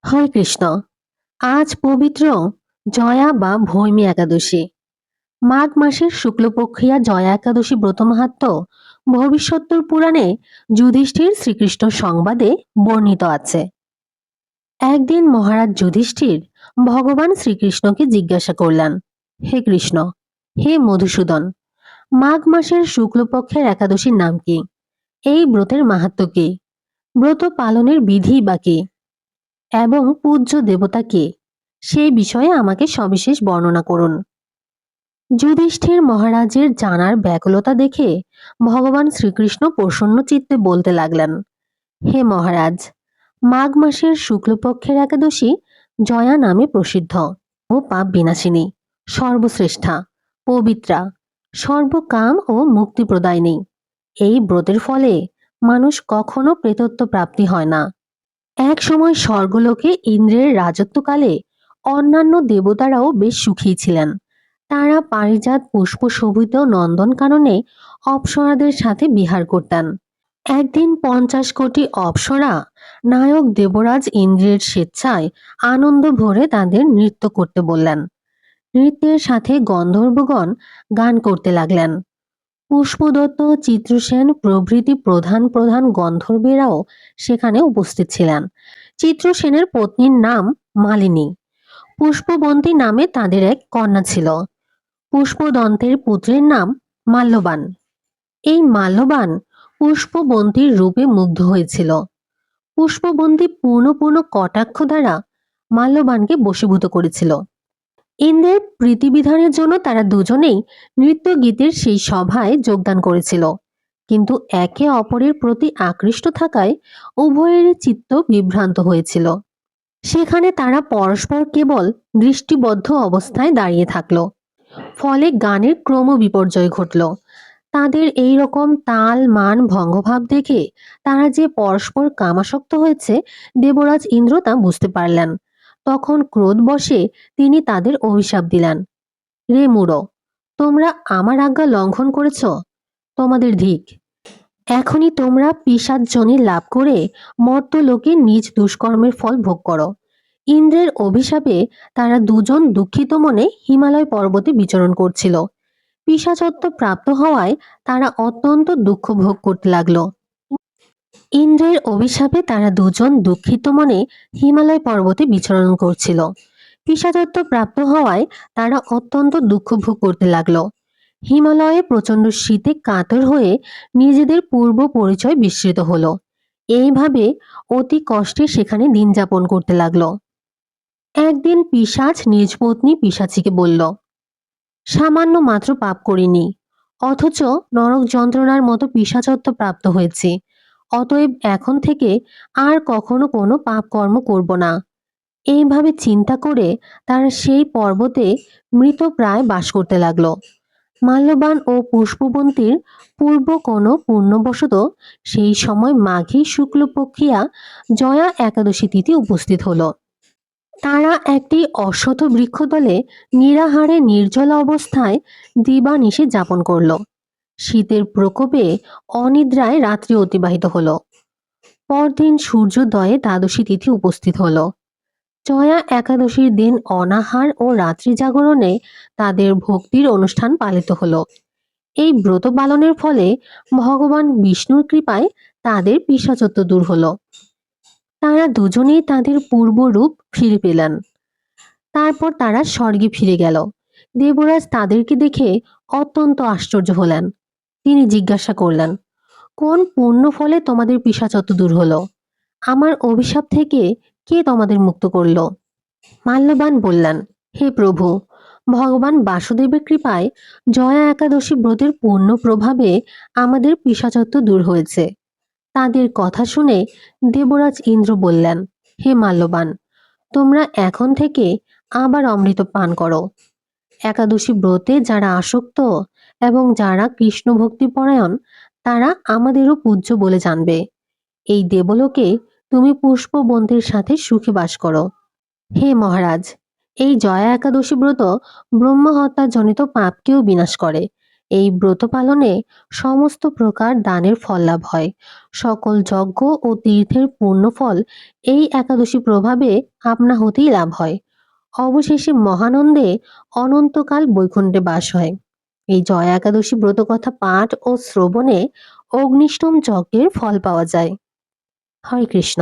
হরে কৃষ্ণ। আজ পবিত্র জয়া বা ভৈমী একাদশী। মাঘ মাসের শুক্লপক্ষিয়া জয়া একাদশী ব্রত মাহাত্ম্য ভবিষ্যত্তর পুরাণে যুধিষ্ঠির শ্রীকৃষ্ণ সংবাদে বর্ণিত আছে। একদিন মহারাজ যুধিষ্ঠির ভগবান শ্রীকৃষ্ণকে জিজ্ঞাসা করলেন, হে কৃষ্ণ, হে মধুসূদন, মাঘ মাসের শুক্লপক্ষের একাদশীর নাম কি? এই ব্রতের মাহাত্ম্য কি? ব্রত পালনের বিধি বা কি? এবং পূজ্য দেবতা কে, সেই বিষয়ে আমাকে সবিশেষ বর্ণনা করুন। যুধিষ্ঠির মহারাজের জানার ব্যাকুলতা দেখে ভগবান শ্রীকৃষ্ণ প্রসন্ন চিত্তে বলতে লাগলেন, হে মহারাজ, মাঘ মাসের শুক্লপক্ষের একাদশী জয়া নামে প্রসিদ্ধ ও পাপ বিনাশিনী, সর্বশ্রেষ্ঠা, পবিত্রা, সর্বকাম ও মুক্তি প্রদায়িনী। এই ব্রতের ফলে মানুষ কখনো প্রেতত্ব প্রাপ্তি হয় না। এক সময় স্বর্গলোকে ইন্দ্রের রাজত্বকালে অন্যান্য দেবতারাও বেশ সুখী ছিলেন। তারা পারিজাত পুষ্প শোভিত নন্দনকাননে অপ্সরাদের সাথে বিহার করতেন। একদিন 50 কোটি অপ্সরা নায়ক দেবরাজ ইন্দ্রের স্বেচ্ছায় আনন্দ ভরে তাদের নৃত্য করতে বললেন। নৃত্যের সাথে গন্ধর্বগণ গান করতে লাগলেন। পুষ্পদত্ত, চিত্রসেন প্রভৃতি প্রধান প্রধান গন্ধর্বেরাও সেখানে উপস্থিত ছিলেন। চিত্রসেনের পত্নীর নাম মালিনী। পুষ্পবন্তী নামে তাদের এক কন্যা ছিল। পুষ্পদন্তের পুত্রের নাম মাল্যবান। এই মাল্যবান পুষ্পবন্তীর রূপে মুগ্ধ হয়েছিল। পুষ্পবন্তী পূর্ণ পূর্ণ কটাক্ষ দ্বারা মাল্যবানকে বশীভূত করেছিল। ইন্দ্রের প্রীতিবিধানের জন্য তারা দুজনেই নৃত্য গীতের সেই সভায় যোগদান করেছিল, কিন্তু একে অপরের প্রতি আকৃষ্ট থাকায় উভয়েরই চিত্ত বিভ্রান্ত হয়েছিল। সেখানে তারা পরস্পর কেবল দৃষ্টিবদ্ধ অবস্থায় দাঁড়িয়ে থাকলো। ফলে গানের ক্রম বিপর্যয় ঘটল। তাদের এই রকম তাল মান ভঙ্গভাব দেখে তারা যে পরস্পর কামাসক্ত হয়েছে, দেবরাজ ইন্দ্র তা বুঝতে পারলেন। তখন ক্রোধবশে তিনি তাদের অভিশাপ দিলেন, রে মূঢ়, তোমরা আমার আজ্ঞা লঙ্ঘন করেছ, তোমাদের ধিক। এখনই তোমরা পিশাচযোনি লাভ করে মর্ত্যলোকে নিজ দুষ্কর্মের ফল ভোগ করো। ইন্দ্রের অভিশাপে তারা দুজন দুঃখিত মনে হিমালয় পর্বতে বিচরণ করছিল। পিশাচত্ব প্রাপ্ত হওয়ায় তারা অত্যন্ত দুঃখ ভোগ করতে লাগলো। ইন্দ্রের অভিশাপে তারা দুজন দুঃখিত মনে হিমালয় পর্বতে বিচরণ করছিল। পিশাচত্ব প্রাপ্ত হওয়ায় তারা অত্যন্ত দুঃখ ভোগ করতে লাগলো। হিমালয়ে প্রচন্ড শীতে কাতর হয়ে নিজেদের পূর্ব পরিচয় বিস্মৃত হলো। এইভাবে অতি কষ্টে সেখানে দিন যাপন করতে লাগলো। একদিন পিশাচ নিজ পত্নী পিশাচীকে বলল, সামান্য মাত্র পাপ করিনি, অথচ নরক যন্ত্রণার মতো পিশাচত্ব প্রাপ্ত হয়েছে। অতএব এখন থেকে আর কখনো কোনো পাপ কর্ম করব না। এইভাবে চিন্তা করে তারা সেই পর্বতে মৃতপ্রায় বাস করতে লাগলো। মাল্যবান ও পুষ্পবন্তীর পূর্ব কোনো পুণ্যবশত সেই সময় মাঘী শুক্লপক্ষিয়া জয়া একাদশী তিথি উপস্থিত হলো। তারা একটি অশ্বত্থ বৃক্ষতলে নিরাহারে নির্জল অবস্থায় দিবানিশি যাপন করল। শীতের প্রকোপে অনিদ্রায় রাত্রি অতিবাহিত হলো। পরদিন সূর্যোদয়ে দ্বাদশী তিথি উপস্থিত হলো। জয়া একাদশীর দিন অনাহার ও রাত্রি জাগরণে তাদের ভক্তির অনুষ্ঠান পালিত হলো। এই ব্রত পালনের ফলে ভগবান বিষ্ণুর কৃপায় তাদের পিশাচত্ব দূর হলো। তারা দুজনেই তাদের পূর্ব রূপ ফিরে পেলেন। তারপর তারা স্বর্গে ফিরে গেল। দেবরাজ তাদেরকে দেখে অত্যন্ত আশ্চর্য হলেন। তিনি জিজ্ঞাসা করলেন, কোন পুণ্য ফলে তোমাদের পিশাচত্ব দূর হলো? আমার অভিশাপ থেকে কে তোমাদের মুক্ত করল? মাল্যবান বললেন, হে প্রভু, ভগবান বাসুদেবের কৃপায় জয়া একাদশী ব্রতের পূর্ণ প্রভাবে আমাদের পিশাচত্ব দূর হয়েছে। তাদের কথা শুনে দেবরাজ ইন্দ্র বললেন, হে মাল্যবান, তোমরা এখন থেকে আবার অমৃত পান করো। একাদশী ব্রতে যারা আসক্ত এবং যারা কৃষ্ণ ভক্তিপরায়ণ তারা আমাদেরও পূজ্য বলে জানবে। এই দেবলোকে তুমি পুষ্পবন্তীর সাথে সুখে বাস করো। হে মহারাজ, এই জয়া একাদশী ব্রত ব্রহ্মহত্যা জনিত পাপকেও বিনাশ করে এই ব্রত পালনে সমস্ত প্রকার দানের ফল লাভ হয়। সকল যজ্ঞ ও তীর্থের পূর্ণফল এই একাদশী প্রভাবে আপনা হতেই লাভ হয়। অবশেষে মহানন্দে অনন্তকাল বৈকুণ্ঠে বাস হয়। এই জয়া একাদশী ব্রতকথা পাঠ ও শ্রবণে অগ্নিষ্টম যজ্ঞের ফল পাওয়া যায়। হরে কৃষ্ণ।